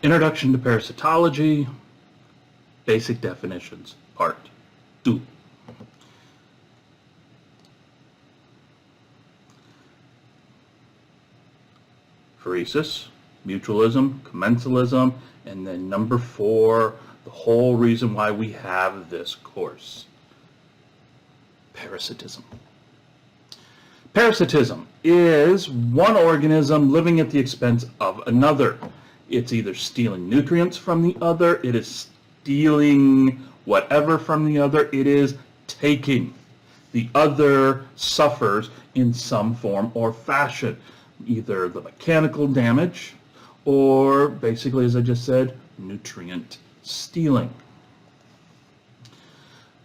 Introduction to Parasitology, Basic Definitions, Part 2. Phoresis, mutualism, commensalism, and then number 4, the whole reason why we have this course, parasitism. Parasitism is one organism living at the expense of another. It's either stealing nutrients from the other, it is stealing whatever from the other, it is taking. The other suffers in some form or fashion, either the mechanical damage or basically, as I just said, nutrient stealing.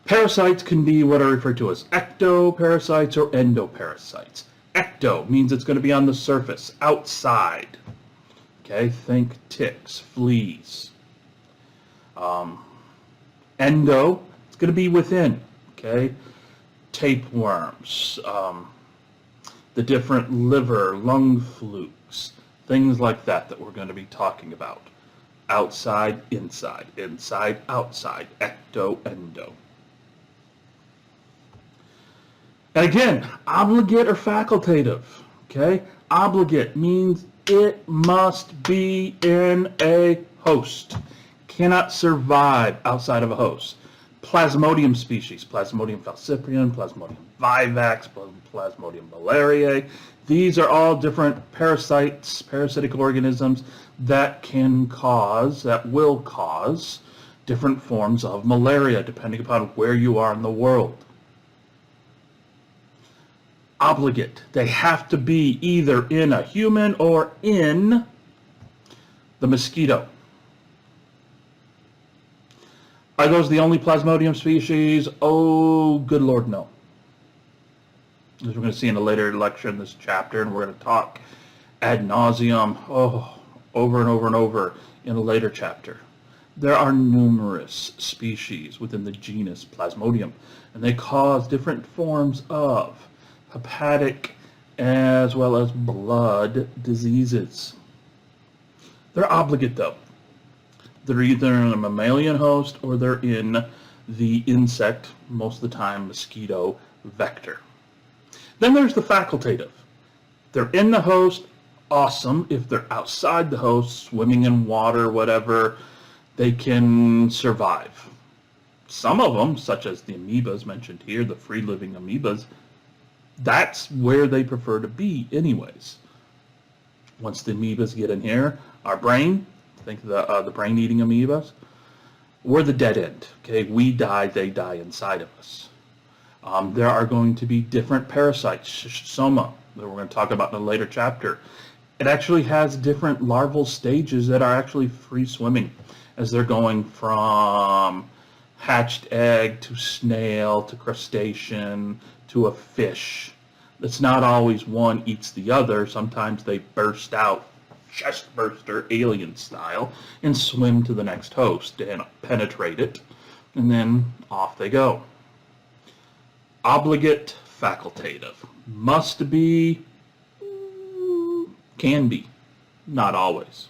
Parasites can be what are referred to as ectoparasites or endoparasites. Ecto means it's going to be on the surface, outside. Okay, think ticks, fleas. Endo, it's going to be within. Okay, tapeworms, the different liver, lung flukes, things like that we're going to be talking about. Outside, inside, inside, outside, ecto, endo. And again, obligate or facultative, okay? Obligate means it must be in a host. Cannot survive outside of a host. Plasmodium species, Plasmodium falciparum, Plasmodium vivax, Plasmodium malariae. These are all different parasites, parasitic organisms that will cause different forms of malaria depending upon where you are in the world. Obligate. They have to be either in a human or in the mosquito. Are those the only Plasmodium species? Oh, good Lord, no. As we're going to see in a later lecture in this chapter, and we're going to talk ad nauseum, over and over and over in a later chapter. There are numerous species within the genus Plasmodium, and they cause different forms of hepatic as well as blood diseases. They're obligate though. They're either in a mammalian host or they're in the insect, most of the time mosquito vector. Then there's the facultative. They're in the host, awesome. If they're outside the host, swimming in water, whatever, they can survive. Some of them, such as the amoebas mentioned here, the free-living amoebas, that's where they prefer to be anyways. Once the amoebas get in here, our brain, think the brain-eating amoebas, we're the dead end. Okay, we die, they die inside of us. There are going to be different parasites, Schistosoma, that we're going to talk about in a later chapter. It actually has different larval stages that are actually free-swimming as they're going from hatched egg to snail to crustacean to a fish. It's not always one eats the other. Sometimes they burst out, chest burster, alien style, and swim to the next host and penetrate it, and then off they go. Obligate, facultative. Must be, can be, not always.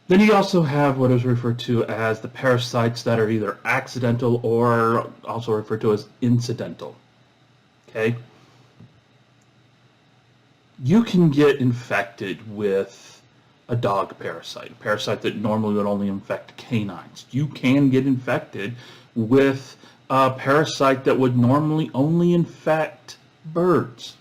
Then you also have what is referred to as the parasites that are either accidental or also referred to as incidental. Okay? You can get infected with a dog parasite, a parasite that normally would only infect canines. You can get infected with a parasite that would normally only infect birds.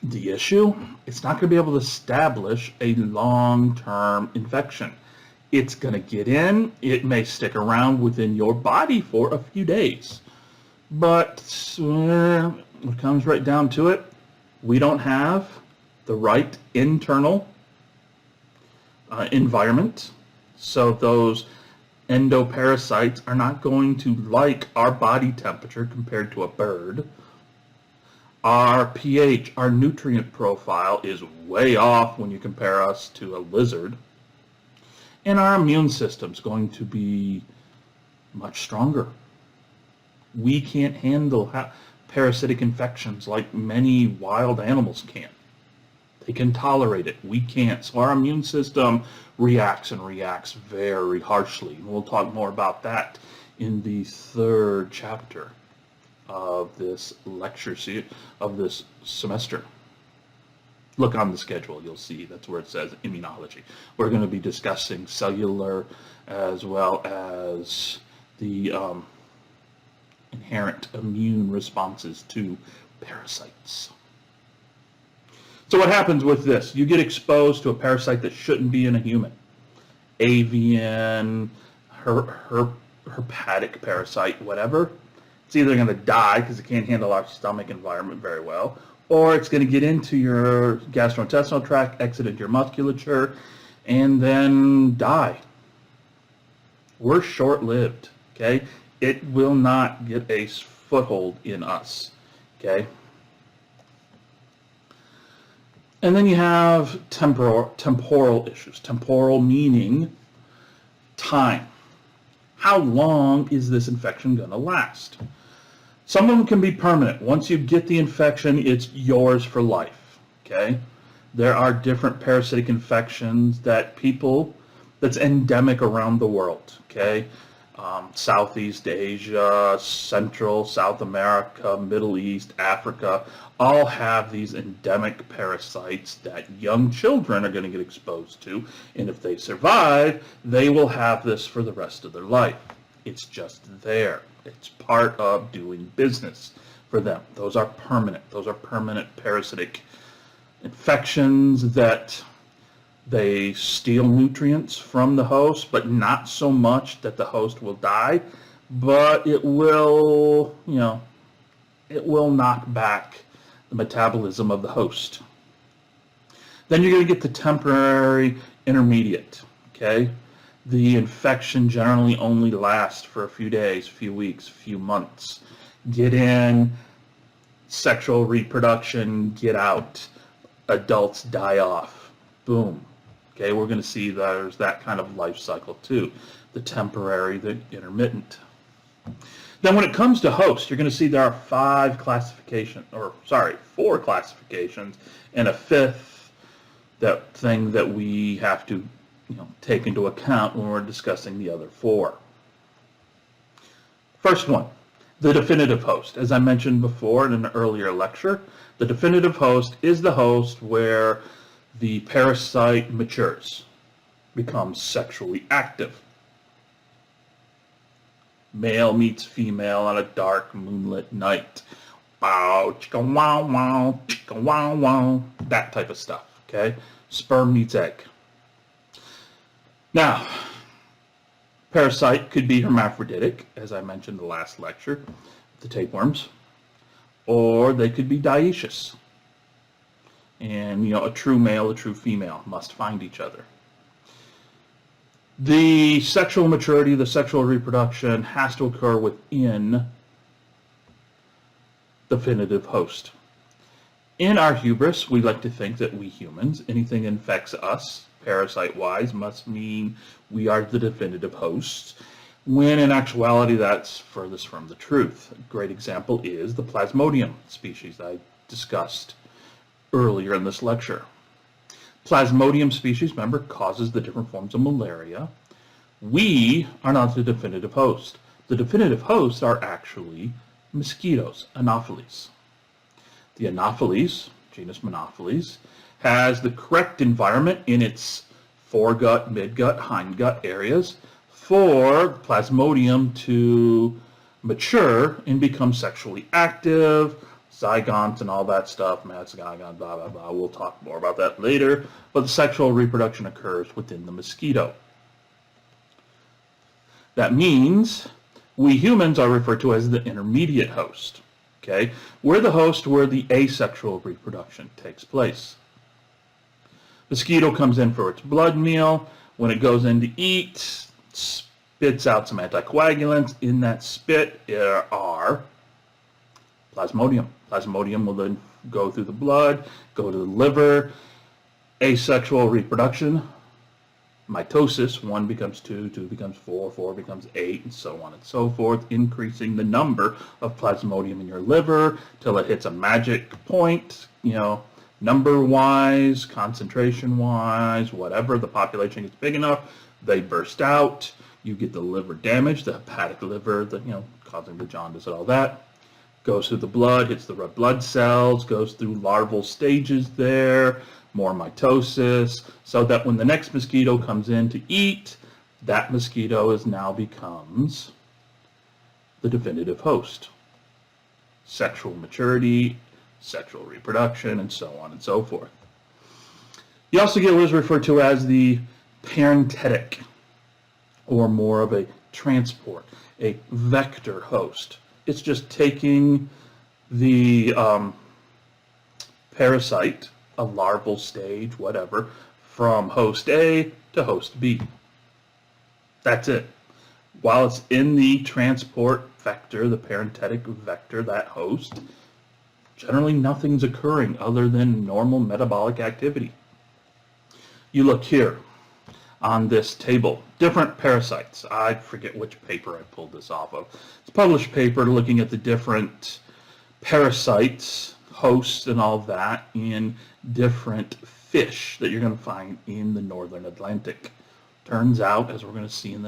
The issue, it's not going to be able to establish a long-term infection. It's going to get in, it may stick around within your body for a few days. But when it comes right down to it, we don't have the right internal environment. So those endoparasites are not going to like our body temperature compared to a bird. Our pH, our nutrient profile is way off when you compare us to a lizard. And our immune system's going to be much stronger. We can't handle parasitic infections like many wild animals can. They can tolerate it. We can't. So our immune system reacts and reacts very harshly. And we'll talk more about that in the 3rd chapter of this lecture of this semester. Look on the schedule, you'll see that's where it says immunology. We're going to be discussing cellular as well as the inherent immune responses to parasites. So what happens with this? You get exposed to a parasite that shouldn't be in a human. Avian, herpetic parasite, whatever. It's either going to die because it can't handle our stomach environment very well, or it's going to get into your gastrointestinal tract, exit into your musculature, and then die. We're short-lived, okay? It will not get a foothold in us, okay? And then you have temporal issues. Temporal meaning time. How long is this infection going to last? Some of them can be permanent. Once you get the infection, it's yours for life, okay? There are different parasitic infections that's endemic around the world, okay? Southeast Asia, Central, South America, Middle East, Africa, all have these endemic parasites that young children are going to get exposed to, and if they survive, they will have this for the rest of their life. It's just there. It's part of doing business for them. Those are permanent. Those are permanent parasitic infections that they steal nutrients from the host, but not so much that the host will die, but it will, it will knock back the metabolism of the host. Then you're going to get the temporary intermediate, okay? The infection generally only lasts for a few days, few weeks, few months. Get in, sexual reproduction, get out, adults die off. Boom. Okay, we're going to see there's that kind of life cycle too. The temporary, the intermittent. Then when it comes to host, you're going to see there are 4 classifications, and a 5th thing that we have to take into account when we're discussing the other 4. First one, the definitive host. As I mentioned before in an earlier lecture, the definitive host is the host where the parasite matures, becomes sexually active. Male meets female on a dark moonlit night. Bow, chicka wow wow, chicka wow wow, that type of stuff, okay? Sperm meets egg. Now, parasite could be hermaphroditic, as I mentioned in the last lecture, the tapeworms, or they could be dioecious. And, a true male, a true female must find each other. The sexual maturity, the sexual reproduction has to occur within the definitive host. In our hubris, we like to think that we humans, anything that infects us, parasite-wise, must mean we are the definitive host, when in actuality that's furthest from the truth. A great example is the Plasmodium species I discussed earlier in this lecture. Plasmodium species, remember, causes the different forms of malaria. We are not the definitive host. The definitive hosts are actually mosquitoes, Anopheles. The Anopheles, genus Monopheles, has the correct environment in its foregut, midgut, hindgut areas for Plasmodium to mature and become sexually active, zygotes and all that stuff, zygon, blah, blah, blah. We'll talk more about that later. But the sexual reproduction occurs within the mosquito. That means we humans are referred to as the intermediate host. Okay? We're the host where the asexual reproduction takes place. Mosquito comes in for its blood meal. When it goes in to eat, spits out some anticoagulants. In that spit there are Plasmodium. Plasmodium will then go through the blood, go to the liver, asexual reproduction, mitosis, 1 becomes 2, 2 becomes 4, 4 becomes 8, and so on and so forth, increasing the number of Plasmodium in your liver till it hits a magic point, Number-wise, concentration-wise, whatever, the population gets big enough, they burst out. You get the liver damage, the hepatic liver, causing the jaundice and all that. Goes through the blood, hits the red blood cells, goes through larval stages there, more mitosis, so that when the next mosquito comes in to eat, that mosquito now becomes the definitive host. Sexual maturity, sexual reproduction, and so on and so forth. You also get what is referred to as the parenthetic, or more of a transport, a vector host. It's just taking the parasite, a larval stage, whatever, from host A to host B. That's it. While it's in the transport vector, the parenthetic vector, that host, generally nothing's occurring other than normal metabolic activity. You look here on this table, different parasites. I forget which paper I pulled this off of. It's a published paper looking at the different parasites, hosts, and all that in different fish that you're going to find in the northern Atlantic. Turns out, as we're going to see in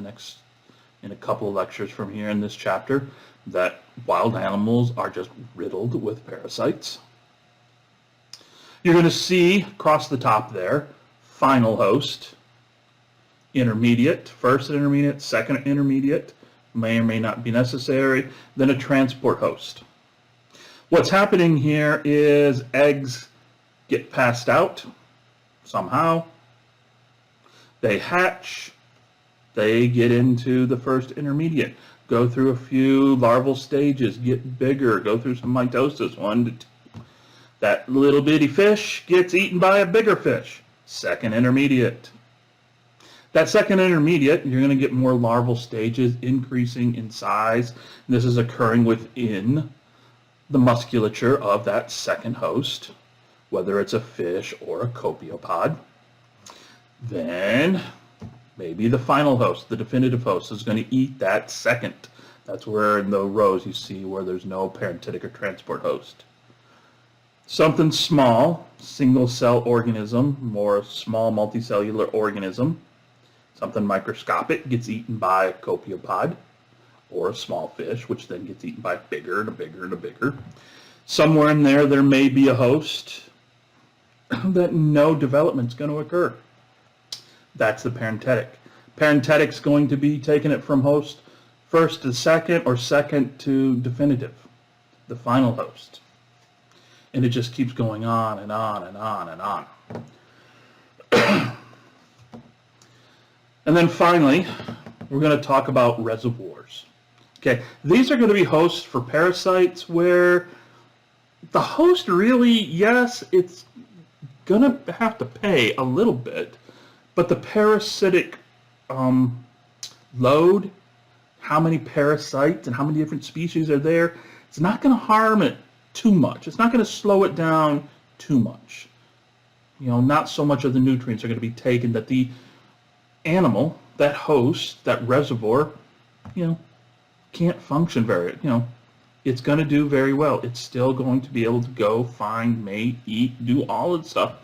a couple of lectures from here in this chapter, that wild animals are just riddled with parasites. You're going to see across the top there, final host, intermediate, first intermediate, second intermediate, may or may not be necessary, then a transport host. What's happening here is eggs get passed out somehow, they hatch, they get into the first intermediate, go through a few larval stages, get bigger, go through some mitosis, 1 to 2. That little bitty fish gets eaten by a bigger fish, second intermediate. That second intermediate, you're going to get more larval stages increasing in size. This is occurring within the musculature of that second host, whether it's a fish or a copiopod. Then maybe the final host, the definitive host, is going to eat that second. That's where in the rows you see where there's no parenthetic or transport host. Something small, single cell organism, more small multicellular organism. Something microscopic gets eaten by a copiopod or a small fish, which then gets eaten by bigger and a bigger and a bigger. Somewhere in there may be a host that no development's going to occur. That's the parenthetic. Parenthetic's going to be taking it from host first to second or second to definitive, the final host. And it just keeps going on and on and on and on. And then finally, we're going to talk about reservoirs. Okay, these are going to be hosts for parasites where the host really, yes, it's going to have to pay a little bit, but the parasitic load, how many parasites and how many different species are there, it's not going to harm it too much. It's not going to slow it down too much. Not so much of the nutrients are going to be taken that the animal, that host, that reservoir, can't function very, it's going to do very well. It's still going to be able to go, find, mate, eat, do all the stuff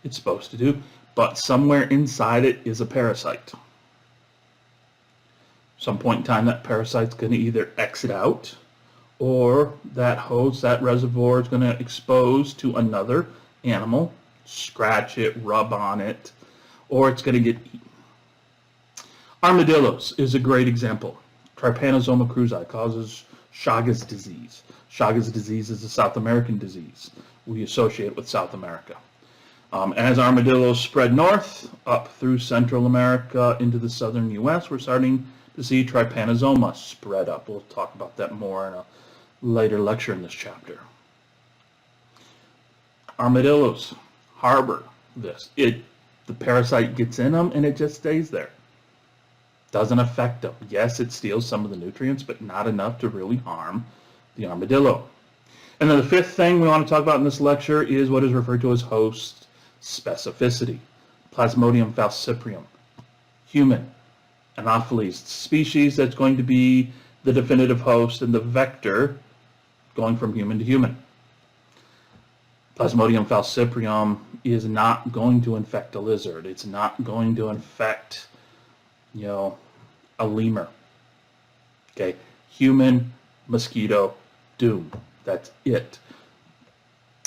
it's supposed to do, but somewhere inside it is a parasite. Some point in time, that parasite's going to either exit out, or that host, that reservoir, is going to expose to another animal, scratch it, rub on it, or it's going to get eaten. Armadillos is a great example. Trypanosoma cruzi causes Chagas disease. Chagas disease is a South American disease. We associate with South America. As armadillos spread north, up through Central America into the southern U.S., we're starting to see trypanosoma spread up. We'll talk about that more in a later lecture in this chapter. Armadillos harbor this. The parasite gets in them and it just stays there. Doesn't affect them. Yes, it steals some of the nutrients, but not enough to really harm the armadillo. And then the fifth thing we want to talk about in this lecture is what is referred to as host specificity. Plasmodium falciparum, human, Anopheles species that's going to be the definitive host and the vector going from human to human. Plasmodium falciparum is not going to infect a lizard. It's not going to infect, a lemur. Okay, human, mosquito, doom. That's it.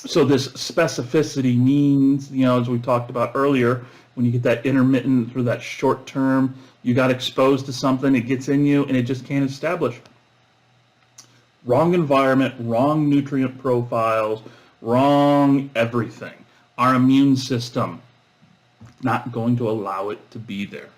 So this specificity means, as we talked about earlier, when you get that intermittent through that short term, you got exposed to something, it gets in you, and it just can't establish. Wrong environment, wrong nutrient profiles, wrong everything. Our immune system not going to allow it to be there.